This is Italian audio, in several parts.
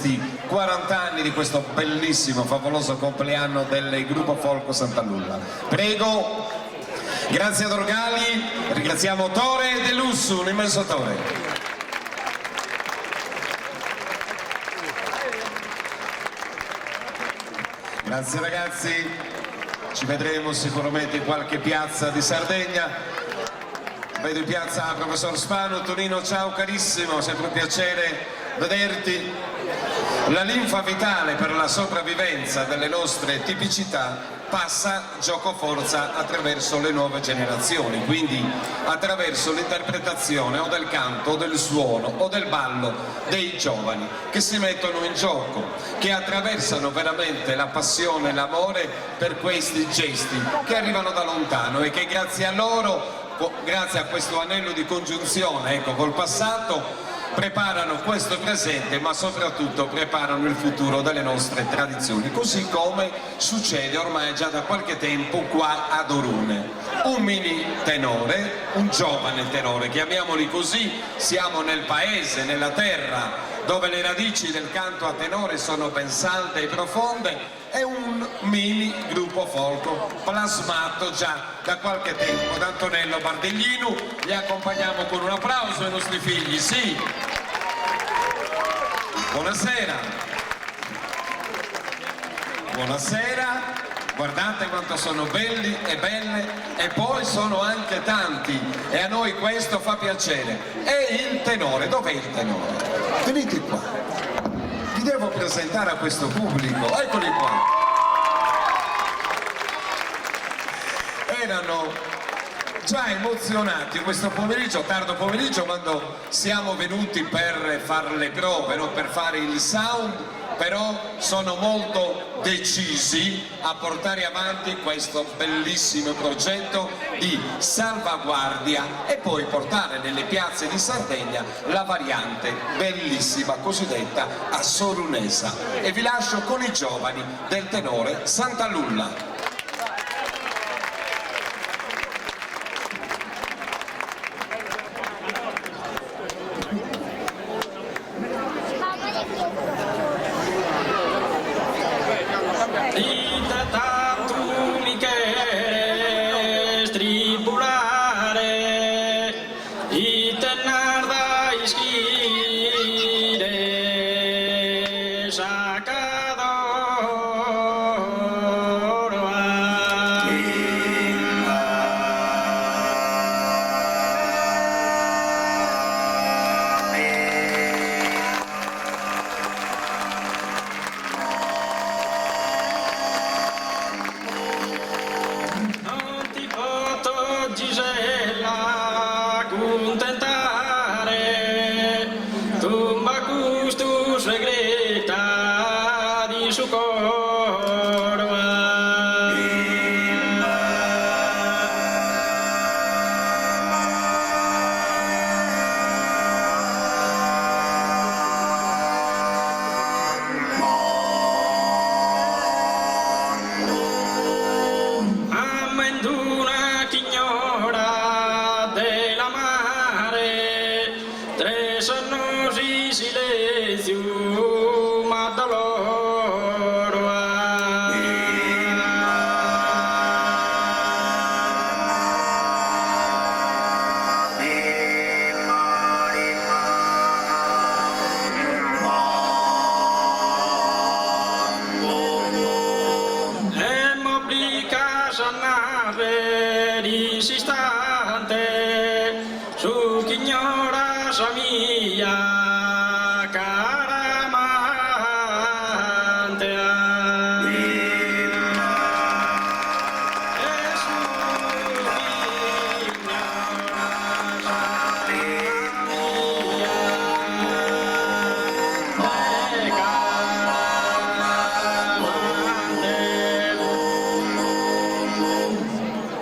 questi 40 anni di questo bellissimo, favoloso compleanno del gruppo Folco Santalulla. Prego, grazie ad Orgali, ringraziamo Tore De Lussu, un immenso Tore. Grazie ragazzi, ci vedremo sicuramente in qualche piazza di Sardegna. Vedo in piazza professor Spano. Tonino, ciao carissimo, sempre un piacere vederti. La linfa vitale per la sopravvivenza delle nostre tipicità passa gioco forza attraverso le nuove generazioni, quindi attraverso l'interpretazione o del canto o del suono o del ballo dei giovani che si mettono in gioco, che attraversano veramente la passione e l'amore per questi gesti che arrivano da lontano e che grazie a loro, grazie a questo anello di congiunzione, ecco, col passato, preparano questo presente, ma soprattutto preparano il futuro delle nostre tradizioni, così come succede ormai già da qualche tempo qua ad Orune. Un mini tenore, un giovane tenore, chiamiamoli così, siamo nel paese, nella terra, dove le radici del canto a tenore sono ben salde e profonde. È un mini gruppo folco plasmato già da qualche tempo da Antonello Bardiglino. Li accompagniamo con un applauso ai nostri figli, sì. Buonasera. Buonasera. Guardate quanto sono belli e belle, e poi sono anche tanti, e a noi questo fa piacere. E il tenore, dov'è il tenore? Venite qua, vi devo presentare a questo pubblico, eccoli qua. Erano già emozionati questo pomeriggio, tardo pomeriggio, quando siamo venuti per fare le prove, non per fare il sound, però sono molto decisi a portare avanti questo bellissimo progetto di salvaguardia e poi portare nelle piazze di Sardegna la variante bellissima cosiddetta assorunesa. E vi lascio con i giovani del tenore Santalulla.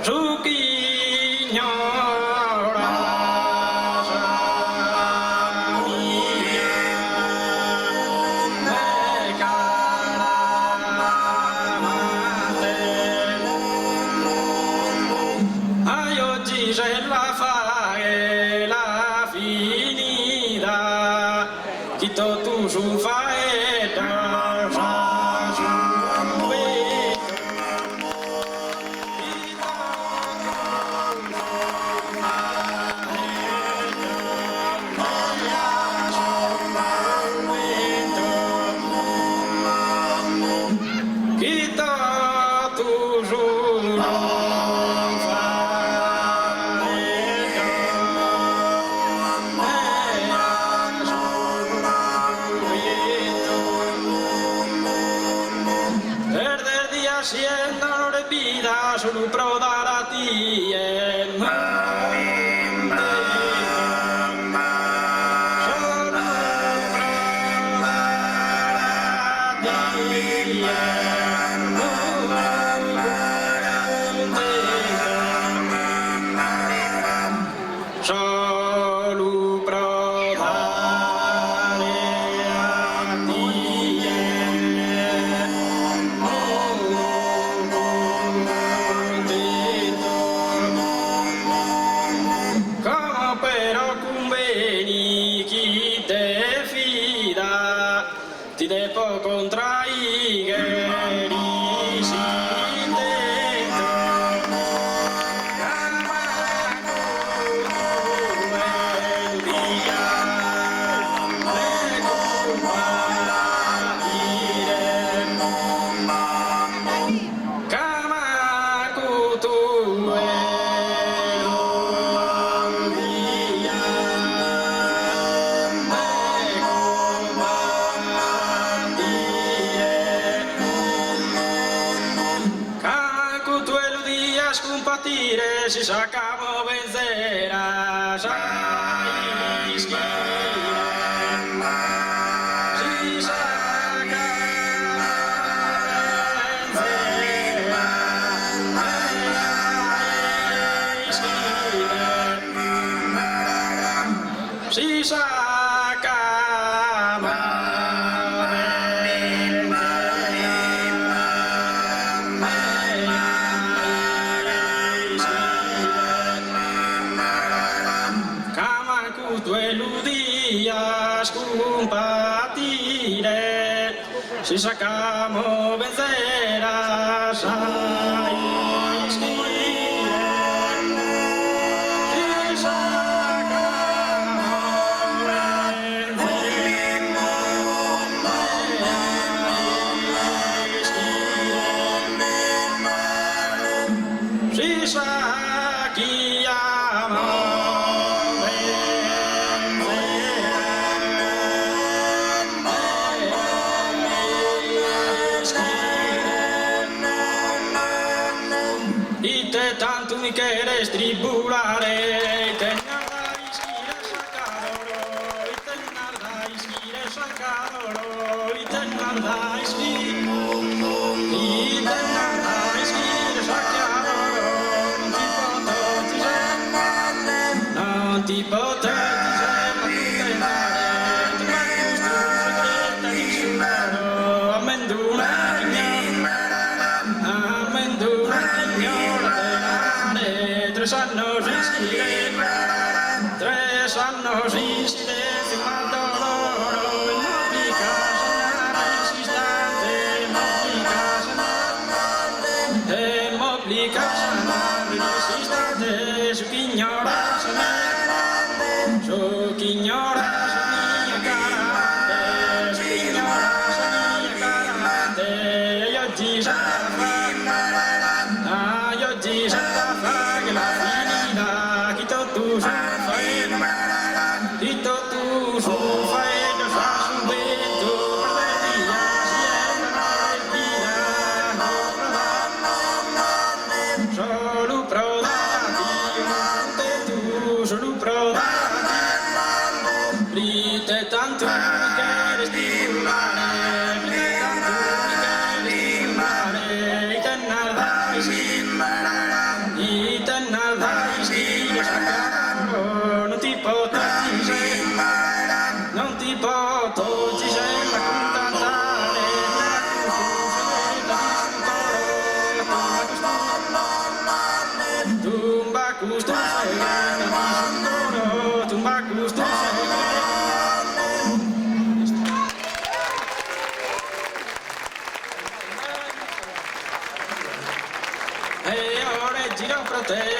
Sukinya siendo de vida solo prodar a ti solo prodare a ti come però conveni chi te fida ti devo contraire compartire si sacamo vencerà si compartire si sacamo vencerà tanto mi quieres tribulare, te nardais quieres sacarlo, y te nardais quieres sacarlo, y te nardais quieres sacarlo, non ti potete tres annos in silenzio ma dolore non mi casa resistente resistente su chi ignora mia carante su chi ignora mia carante e oggi santa fa che la finita chi tu fai da fa su vento per via solo prodati tu solo prodati rite tanto che stimare non ti posso ci sei la contantare tumba custo tumba custo e ora giro per te